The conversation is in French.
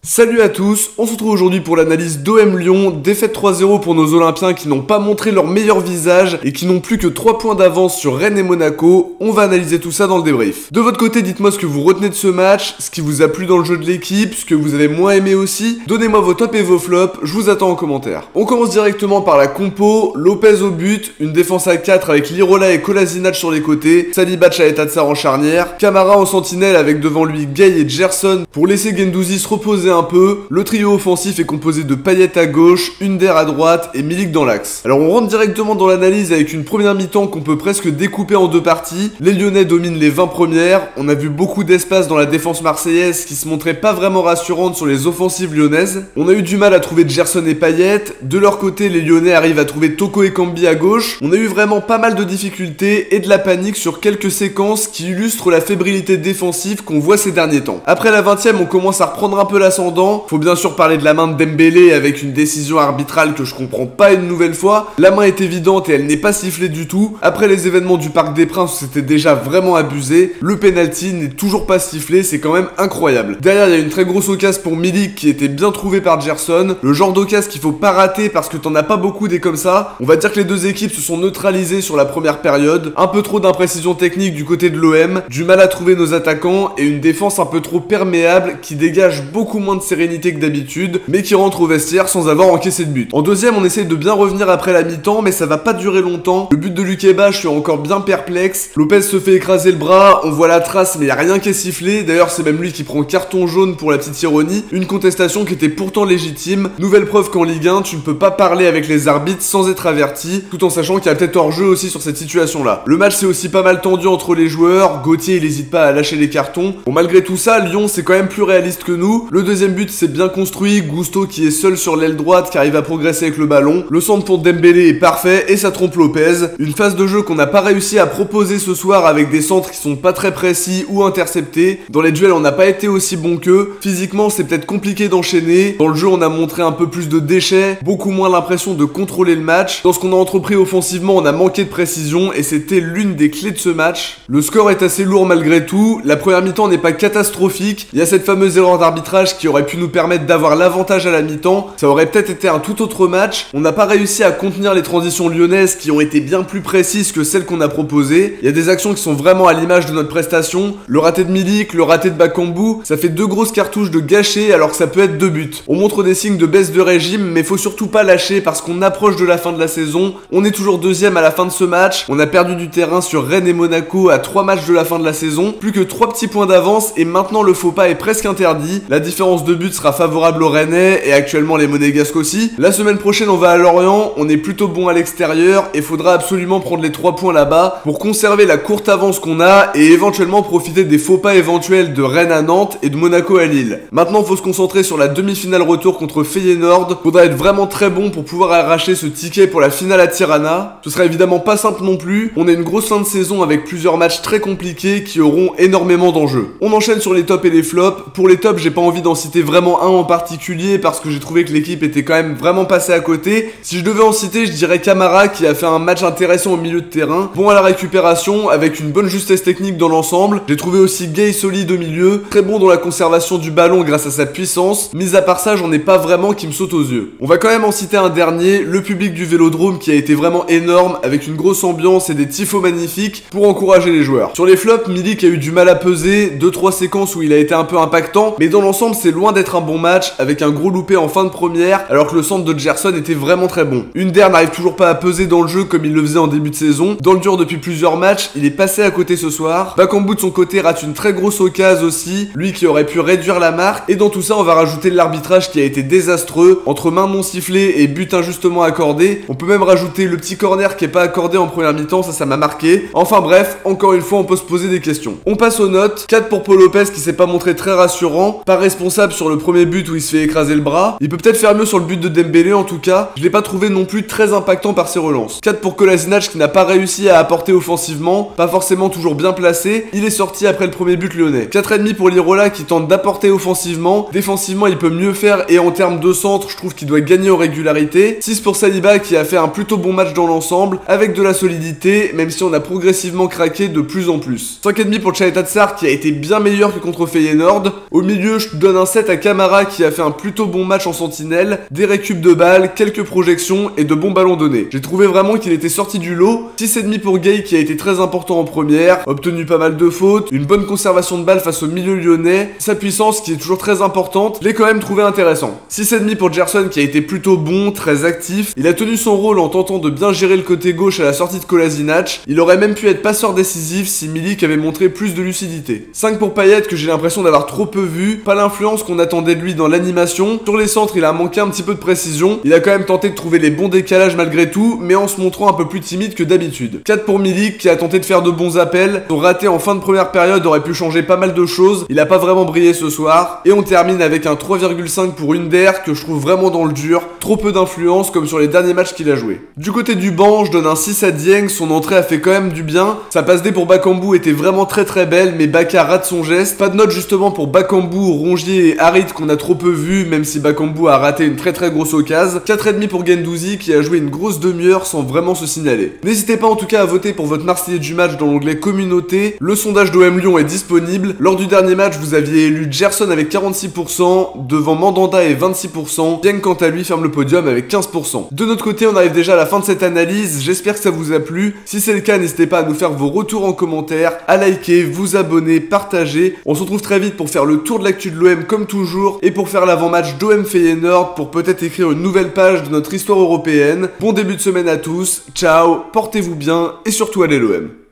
Salut à tous, on se retrouve aujourd'hui pour l'analyse d'OM Lyon, défaite 3-0 pour nos Olympiens qui n'ont pas montré leur meilleur visage et qui n'ont plus que 3 points d'avance sur Rennes et Monaco. On va analyser tout ça dans le débrief. De votre côté, dites-moi ce que vous retenez de ce match, ce qui vous a plu dans le jeu de l'équipe, ce que vous avez moins aimé aussi. Donnez-moi vos tops et vos flops, je vous attends en commentaire. On commence directement par la compo, Lopez au but, une défense à 4 avec Lirola et Kolasinac sur les côtés, Saliba Chaeta en charnière, Camara en sentinelle avec devant lui Gay et Gerson pour laisser Guendouzi se reposer un peu. Le trio offensif est composé de Payet à gauche, Under à droite et Milik dans l'axe. Alors on rentre directement dans l'analyse avec une première mi-temps qu'on peut presque découper en deux parties. Les Lyonnais dominent les 20 premières, on a vu beaucoup d'espace dans la défense marseillaise qui se montrait pas vraiment rassurante sur les offensives lyonnaises. On a eu du mal à trouver Gerson et Payet, de leur côté les Lyonnais arrivent à trouver Toko et Kambi à gauche. On a eu vraiment pas mal de difficultés et de la panique sur quelques séquences qui illustrent la fébrilité défensive qu'on voit ces derniers temps. Après la 20e, on commence à reprendre un peu l'ascendant. Faut bien sûr parler de la main de Dembélé avec une décision arbitrale que je comprends pas une nouvelle fois. La main est évidente et elle n'est pas sifflée du tout. Après les événements du Parc des Princes, c'était déjà vraiment abusé. Le penalty n'est toujours pas sifflé, c'est quand même incroyable. Derrière, il y a une très grosse occasion pour Milik qui était bien trouvé par Gerson. Le genre d'occasion qu'il faut pas rater parce que t'en as pas beaucoup des comme ça. On va dire que les deux équipes se sont neutralisées sur la première période. Un peu trop d'imprécision technique du côté de l'OM, du mal à trouver nos attaquants et une défense un peu trop perméable qui dégage beaucoup moins de sérénité que d'habitude, mais qui rentre au vestiaire sans avoir encaissé de but. En deuxième, on essaye de bien revenir après la mi-temps, mais ça va pas durer longtemps. Le but de Lukeba, je suis encore bien perplexe. Lopez se fait écraser le bras, on voit la trace, mais y a rien qui est sifflé. D'ailleurs, c'est même lui qui prend carton jaune pour la petite ironie. Une contestation qui était pourtant légitime. Nouvelle preuve qu'en Ligue 1, tu ne peux pas parler avec les arbitres sans être averti, tout en sachant qu'il y a peut-être hors-jeu aussi sur cette situation-là. Le match s'est aussi pas mal tendu entre les joueurs. Gauthier, il hésite pas à lâcher les cartons. Bon, malgré tout ça, Lyon, c'est quand même plus réaliste que nous. Le deuxième but, c'est bien construit. Gusto qui est seul sur l'aile droite, qui arrive à progresser avec le ballon. Le centre pour Dembélé est parfait et ça trompe Lopez. Une phase de jeu qu'on n'a pas réussi à proposer ce soir avec des centres qui sont pas très précis ou interceptés. Dans les duels, on n'a pas été aussi bon qu'eux. Physiquement, c'est peut-être compliqué d'enchaîner. Dans le jeu, on a montré un peu plus de déchets, beaucoup moins l'impression de contrôler le match. Dans ce qu'on a entrepris offensivement, on a manqué de précision et c'était l'une des clés de ce match. Le score est assez lourd malgré tout. La première mi-temps n'est pas catastrophique. Il y a cette fameuse erreur d'arbitrage qui aurait pu nous permettre d'avoir l'avantage à la mi-temps. Ça aurait peut-être été un tout autre match. On n'a pas réussi à contenir les transitions lyonnaises qui ont été bien plus précises que celles qu'on a proposées. Il y a des actions qui sont vraiment à l'image de notre prestation. Le raté de Milik, le raté de Bakambu, ça fait deux grosses cartouches de gâchés alors que ça peut être deux buts. On montre des signes de baisse de régime, mais faut surtout pas lâcher parce qu'on approche de la fin de la saison. On est toujours deuxième à la fin de ce match. On a perdu du terrain sur Rennes et Monaco à 3 matchs de la fin de la saison. Plus que 3 petits points d'avance et maintenant le faux pas est presque interdit. La différence de but sera favorable aux Rennais et actuellement les Monégasques aussi. La semaine prochaine on va à Lorient, on est plutôt bon à l'extérieur et faudra absolument prendre les 3 points là-bas pour conserver la courte avance qu'on a et éventuellement profiter des faux pas éventuels de Rennes à Nantes et de Monaco à Lille. Maintenant faut se concentrer sur la demi-finale retour contre Feyenoord. Faudra être vraiment très bon pour pouvoir arracher ce ticket pour la finale à Tirana. Ce sera évidemment pas simple non plus. On a une grosse fin de saison avec plusieurs matchs très compliqués qui auront énormément d'enjeux. On enchaîne sur les tops et les flops. Pour les tops, j'ai pas envie d'en citer vraiment un en particulier parce que j'ai trouvé que l'équipe était quand même vraiment passée à côté. Si je devais en citer, je dirais Camara qui a fait un match intéressant au milieu de terrain, bon à la récupération avec une bonne justesse technique dans l'ensemble. J'ai trouvé aussi Gay solide au milieu, très bon dans la conservation du ballon grâce à sa puissance. Mis à part ça, j'en ai pas vraiment qui me saute aux yeux. On va quand même en citer un dernier, le public du Vélodrome qui a été vraiment énorme avec une grosse ambiance et des tifos magnifiques pour encourager les joueurs. Sur les flops, Milik a eu du mal à peser, 2-3 séquences où il a été un peu impactant, mais dans l'ensemble c'est loin d'être un bon match avec un gros loupé en fin de première alors que le centre de Gerson était vraiment très bon. Under n'arrive toujours pas à peser dans le jeu comme il le faisait en début de saison. Dans le dur depuis plusieurs matchs, il est passé à côté ce soir. Bakambu de son côté rate une très grosse occasion aussi, lui qui aurait pu réduire la marque. Et dans tout ça on va rajouter l'arbitrage qui a été désastreux, entre main non sifflée et but injustement accordé. On peut même rajouter le petit corner qui est pas accordé en première mi-temps, ça m'a marqué. Enfin bref, encore une fois on peut se poser des questions. On passe aux notes. 4 pour Paul Lopez qui s'est pas montré très rassurant, pas responsable sur le premier but où il se fait écraser le bras. Il peut peut-être faire mieux sur le but de Dembélé en tout cas. Je l'ai pas trouvé non plus très impactant par ses relances. 4 pour Kolasinac qui n'a pas réussi à apporter offensivement, pas forcément toujours bien placé. Il est sorti après le premier but lyonnais. 4,5 pour Lirola qui tente d'apporter offensivement. Défensivement il peut mieux faire et en termes de centre je trouve qu'il doit gagner en régularité. 6 pour Saliba qui a fait un plutôt bon match dans l'ensemble avec de la solidité même si on a progressivement craqué de plus en plus. 5,5 pour Chaeta qui a été bien meilleur que contre Feyenoord. Au milieu je te donne un 7 à Camara qui a fait un plutôt bon match en sentinelle, des récup de balles, quelques projections et de bons ballons donnés. J'ai trouvé vraiment qu'il était sorti du lot. 6,5 pour Gay qui a été très important en première, obtenu pas mal de fautes, une bonne conservation de balles face au milieu lyonnais, sa puissance qui est toujours très importante, l'ai quand même trouvé intéressant. 6,5 pour Gerson qui a été plutôt bon, très actif, il a tenu son rôle en tentant de bien gérer le côté gauche à la sortie de Kolasinac, il aurait même pu être passeur décisif si Milik avait montré plus de lucidité. 5 pour Payet que j'ai l'impression d'avoir trop peu vu, pas l'influence qu'on attendait de lui dans l'animation, sur les centres il a manqué un petit peu de précision, il a quand même tenté de trouver les bons décalages malgré tout, mais en se montrant un peu plus timide que d'habitude. 4 pour Milik qui a tenté de faire de bons appels, son raté en fin de première période aurait pu changer pas mal de choses, il a pas vraiment brillé ce soir, et on termine avec un 3,5 pour Under que je trouve vraiment dans le dur, trop peu d'influence comme sur les derniers matchs qu'il a joué. Du côté du banc, je donne un 6 à Dieng, son entrée a fait quand même du bien, sa passe D pour Bakambu était vraiment très belle, mais Baka rate son geste, pas de note justement pour Bakambu, Rongier et Harit qu'on a trop peu vu, même si Bakambu a raté une très grosse occasion, 4,5 pour Guendouzi qui a joué une grosse demi-heure sans vraiment se signaler. N'hésitez pas en tout cas à voter pour votre Marseillais du match dans l'onglet communauté, le sondage d'OM Lyon est disponible, lors du dernier match vous aviez élu Gerson avec 46%, devant Mandanda et 26%, Dieng quant à lui ferme le podium avec 15%. De notre côté on arrive déjà à la fin de cette analyse, j'espère que ça vous a plu, si c'est le cas n'hésitez pas à nous faire vos retours en commentaire, à liker, vous abonner, partager, on se retrouve très vite pour faire le tour de l'actu de l'OM comme toujours, et pour faire l'avant-match d'OM Feyenoord pour peut-être écrire une nouvelle page de notre histoire européenne. Bon début de semaine à tous, ciao, portez-vous bien et surtout allez l'OM.